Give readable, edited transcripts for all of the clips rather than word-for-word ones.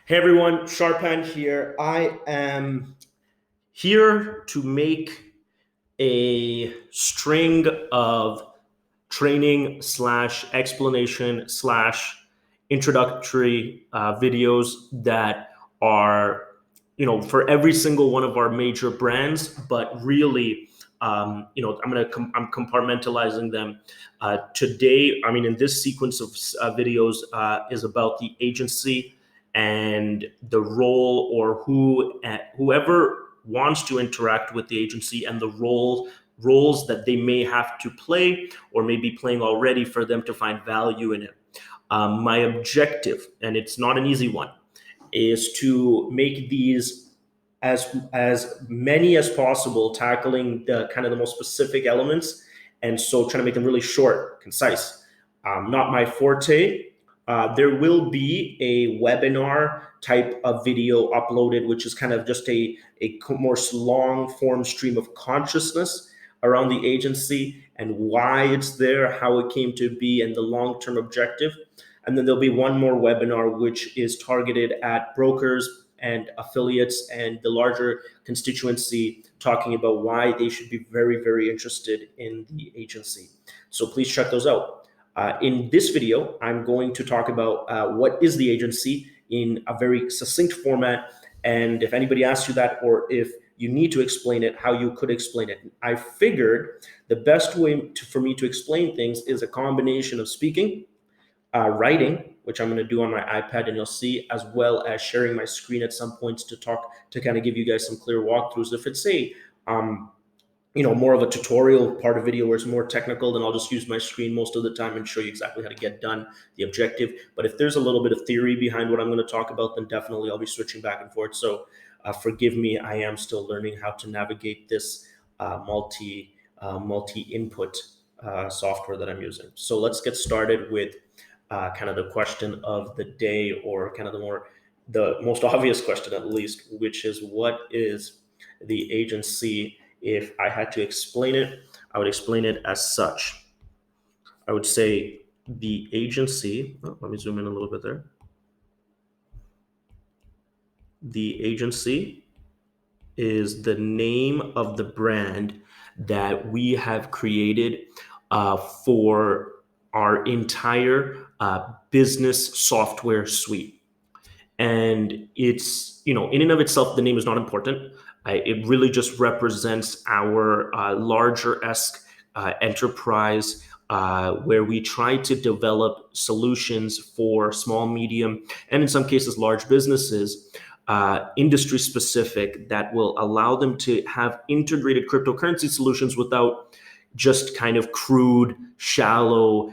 Hey everyone, Sharpan here. I am here to make a string of training slash explanation slash introductory videos that are, for every single one of our major brands, but really, I'm compartmentalizing them. Today, in this sequence of videos is about the agency and the role, or whoever wants to interact with the agency, and the roles that they may have to play or may be playing already for them to find value in it. My objective, and it's not an easy one, is to make these as many as possible, tackling the kind of the most specific elements, and so trying to make them really short, concise. Not my forte. There will be a webinar type of video uploaded, which is kind of just a more long form stream of consciousness around the agency and why it's there, how it came to be, and the long term objective. And then there'll be one more webinar, which is targeted at brokers and affiliates and the larger constituency, talking about why they should be very, very interested in the agency. So please check those out. In this video, I'm going to talk about what is the agency in a very succinct format. And if anybody asks you that, or if you need to explain it, how you could explain it. I figured the best way for me to explain things is a combination of speaking, writing, which I'm going to do on my iPad, and you'll see, as well as sharing my screen at some points to kind of give you guys some clear walkthroughs. If it's more of a tutorial part of video where it's more technical, then I'll just use my screen most of the time and show you exactly how to get done, the objective. But if there's a little bit of theory behind what I'm going to talk about, then definitely I'll be switching back and forth. So forgive me, I am still learning how to navigate this multi-input software that I'm using. So let's get started with kind of the question of the day, or kind of the most obvious question, at least, which is, what is the agency? If I had to explain it, I would explain it as such. I would say the agency, let me zoom in a little bit there. The agency is the name of the brand that we have created for our entire business software suite. And it's, in and of itself, the name is not important. It really just represents our larger-esque enterprise, where we try to develop solutions for small, medium, and in some cases large businesses, industry specific, that will allow them to have integrated cryptocurrency solutions without just kind of crude, shallow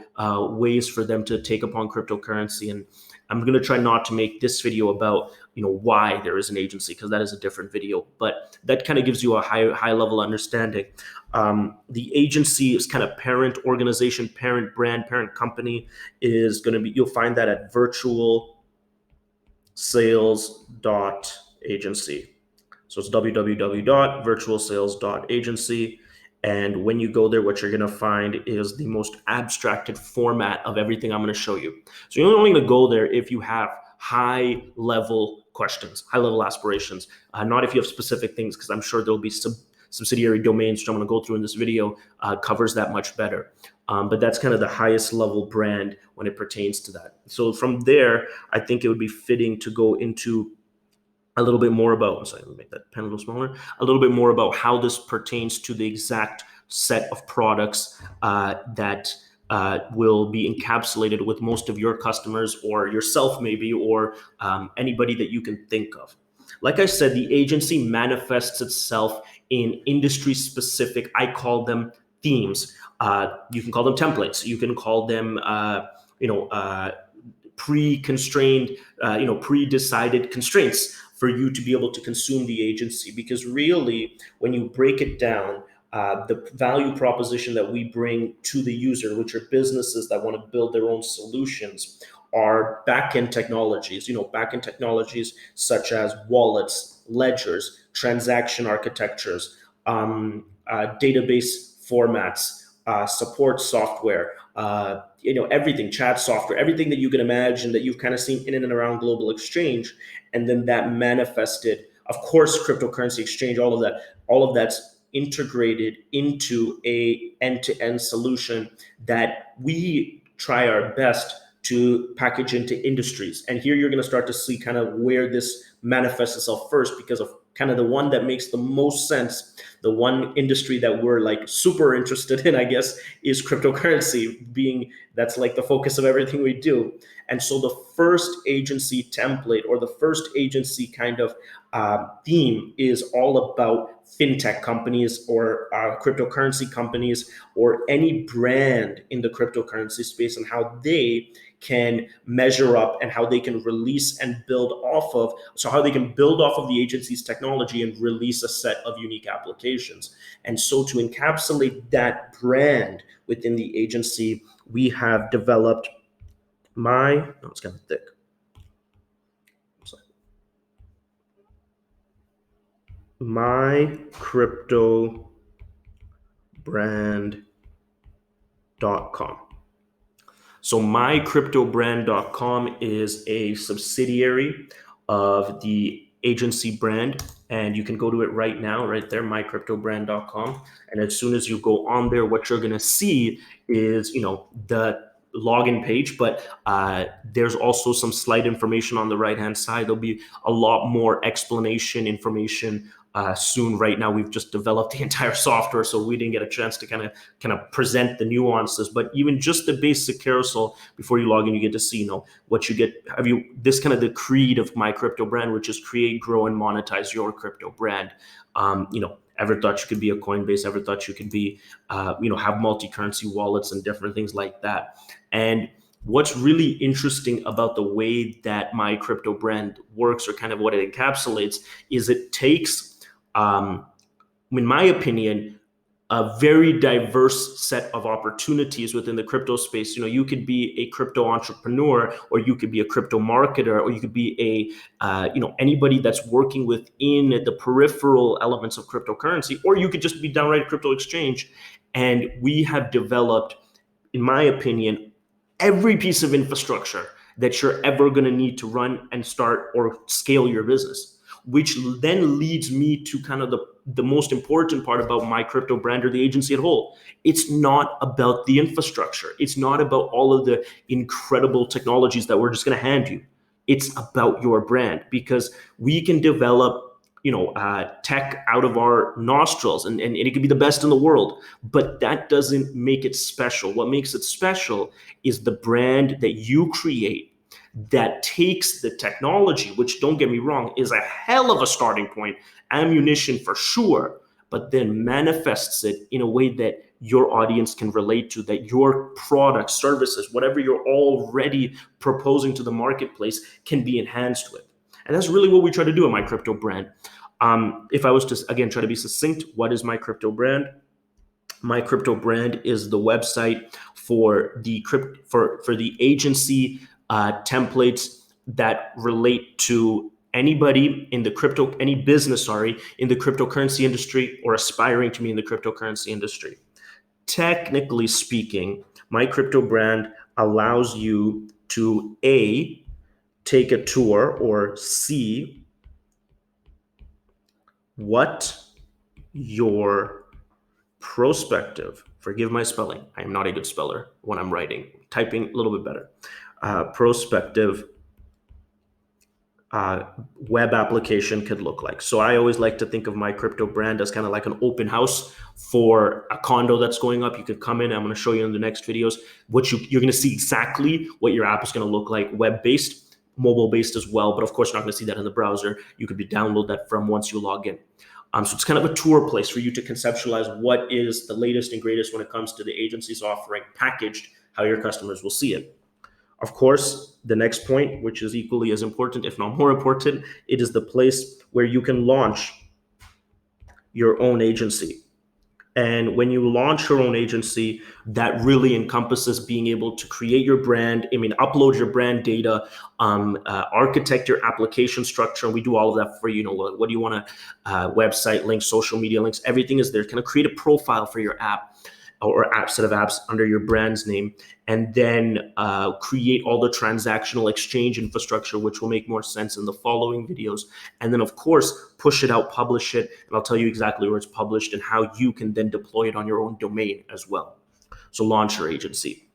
ways for them to take upon cryptocurrency. And I'm going to try not to make this video about why there is an agency, because that is a different video, but that kind of gives you a high level understanding. The agency is kind of parent organization, parent brand, parent company is going to be, you'll find that at virtualsales.agency. So it's www.virtualsales.agency. And when you go there, what you're going to find is the most abstracted format of everything I'm going to show you. So you're only going to go there if you have high level questions, high level aspirations, not if you have specific things, because I'm sure there'll be some subsidiary domains, which I'm going to go through in this video, covers that much better. But that's kind of the highest level brand when it pertains to that. So from there, I think it would be fitting to go into a little bit more about, sorry, let me make that pen a little smaller, a little bit more about how this pertains to the exact set of products that will be encapsulated with most of your customers, or yourself maybe, or anybody that you can think of. Like I said, the agency manifests itself in industry specific, I call them themes. You can call them templates. You can call them, pre-constrained, pre-decided constraints for you to be able to consume the agency. Because really, when you break it down, the value proposition that we bring to the user, which are businesses that want to build their own solutions, are back-end technologies, back-end technologies such as wallets, ledgers, transaction architectures, database formats, support software, everything, chat software, everything that you can imagine that you've kind of seen in and around global exchange. And then that manifested, of course, cryptocurrency exchange, all of that's integrated into a end-to-end solution that we try our best to package into industries. And here you're going to start to see kind of where this manifests itself first, because of kind of the one that makes the most sense. The one industry that we're like super interested in, I guess, is cryptocurrency, being that's like the focus of everything we do. And so the first agency template, or the first agency kind of theme, is all about fintech companies, or cryptocurrency companies, or any brand in the cryptocurrency space, and how they can measure up and how they can release and build off of. So how they can build off of the agency's technology and release a set of unique applications. And so to encapsulate that brand within the agency, we have developed it's kind of thick. mycryptobrand.com. So mycryptobrand.com is a subsidiary of the agency brand, and you can go to it right now, right there, mycryptobrand.com. And as soon as you go on there, what you're going to see is, the login page, but there's also some slight information on the right hand side. There'll be a lot more explanation information soon. Right now we've just developed the entire software, so we didn't get a chance to kind of present the nuances. But even just the basic carousel before you log in, you get to see what you get. This kind of the creed of My Crypto Brand, which is create, grow, and monetize your crypto brand. Ever thought you could be a Coinbase? Ever thought you could be, have multi-currency wallets and different things like that? And what's really interesting about the way that My Crypto Brand works, or kind of what it encapsulates, is it takes, in my opinion, a very diverse set of opportunities within the crypto space. You could be a crypto entrepreneur, or you could be a crypto marketer, or you could be anybody that's working within the peripheral elements of cryptocurrency, or you could just be downright a crypto exchange. And we have developed, in my opinion, every piece of infrastructure that you're ever going to need to run and start or scale your business, which then leads me to kind of the most important part about My Crypto Brand, or the agency at whole. It's not about the infrastructure. It's not about all of the incredible technologies that we're just going to hand you. It's about your brand, because we can develop tech out of our nostrils, and it could be the best in the world, but that doesn't make it special. What makes it special is the brand that you create, that takes the technology, which, don't get me wrong, is a hell of a starting point, ammunition for sure, but then manifests it in a way that your audience can relate to, that your products, services, whatever you're already proposing to the marketplace, can be enhanced with. And that's really what we try to do at My Crypto Brand. If I was to, again, try to be succinct, what is My Crypto Brand? My Crypto Brand is the website for the agency templates that relate to anybody in the any business, in the cryptocurrency industry, or aspiring to be in the cryptocurrency industry. Technically speaking, My Crypto Brand allows you to A, take a tour, or see what your prospective, forgive my spelling, I am not a good speller when I'm writing, typing a little bit better, prospective web application could look like. So I always like to think of My Crypto Brand as kind of like an open house for a condo that's going up. You could come in. I'm going to show you in the next videos you're going to see exactly what your app is going to look like, web-based, mobile-based as well. But of course, you're not going to see that in the browser. You could download that from once you log in. So it's kind of a tour place for you to conceptualize what is the latest and greatest when it comes to the agency's offering, packaged how your customers will see it. Of course, the next point, which is equally as important, if not more important, it is the place where you can launch your own agency. And when you launch your own agency, that really encompasses being able to create your brand, upload your brand data, architect your application structure. And we do all of that for you. What do you want to, website links, social media links, everything is there. Kind of create a profile for your app. or app set of apps under your brand's name, and then create all the transactional exchange infrastructure, which will make more sense in the following videos. And then, of course, push it out, publish it, and I'll tell you exactly where it's published and how you can then deploy it on your own domain as well. So launch your agency.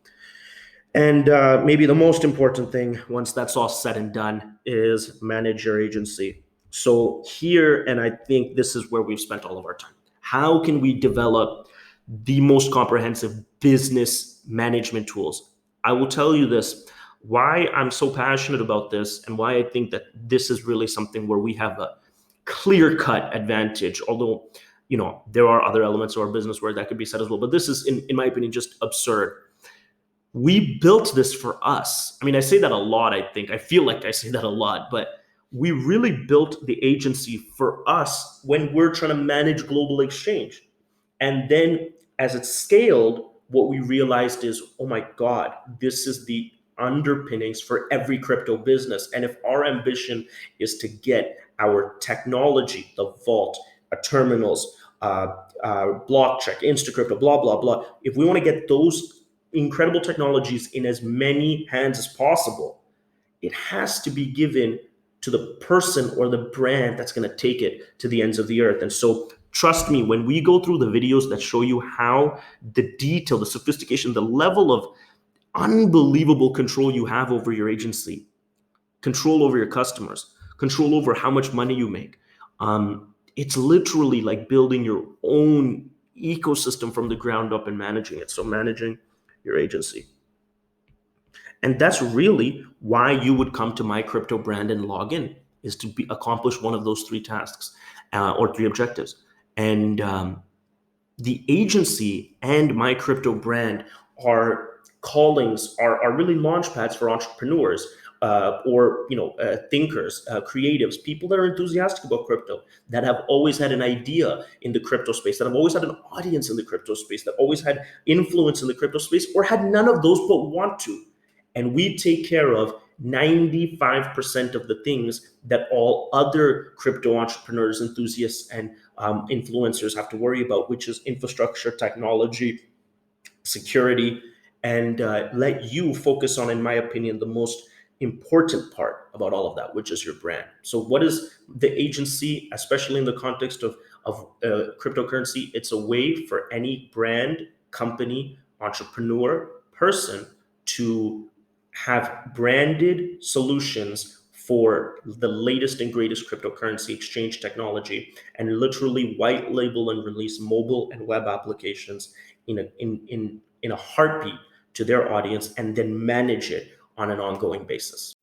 And maybe the most important thing, once that's all said and done, is manage your agency. So here, and I think this is where we've spent all of our time. How can we develop the most comprehensive business management tools? I will tell you this, why I'm so passionate about this and why I think that this is really something where we have a clear-cut advantage, although there are other elements of our business where that could be said as well, but this is, in my opinion, just absurd. We built this for us. I mean, I say that a lot, I think. I feel like I say that a lot, but we really built the agency for us when we're trying to manage global exchange. And then as it scaled, what we realized is, oh my God, this is the underpinnings for every crypto business. And if our ambition is to get our technology, the vault, terminals, BlockCheck, InstaCrypto, blah, blah, blah, if we want to get those incredible technologies in as many hands as possible, it has to be given to the person or the brand that's going to take it to the ends of the earth. And so trust me, when we go through the videos that show you how the detail, the sophistication, the level of unbelievable control you have over your agency, control over your customers, control over how much money you make, it's literally like building your own ecosystem from the ground up and managing it. So managing your agency. And that's really why you would come to My Crypto Brand and log in, is to accomplish one of those three tasks or three objectives. And the agency and My Crypto Brand are callings, are really launch pads for entrepreneurs or thinkers, creatives, people that are enthusiastic about crypto, that have always had an idea in the crypto space, that have always had an audience in the crypto space, that always had influence in the crypto space, or had none of those but want to. And we take care of 95% of the things that all other crypto entrepreneurs, enthusiasts, and influencers have to worry about, which is infrastructure, technology, security, and let you focus on, in my opinion, the most important part about all of that, which is your brand. So what is the agency, especially in the context of cryptocurrency? It's a way for any brand, company, entrepreneur, person to have branded solutions for the latest and greatest cryptocurrency exchange technology, and literally white label and release mobile and web applications in a heartbeat to their audience, and then manage it on an ongoing basis.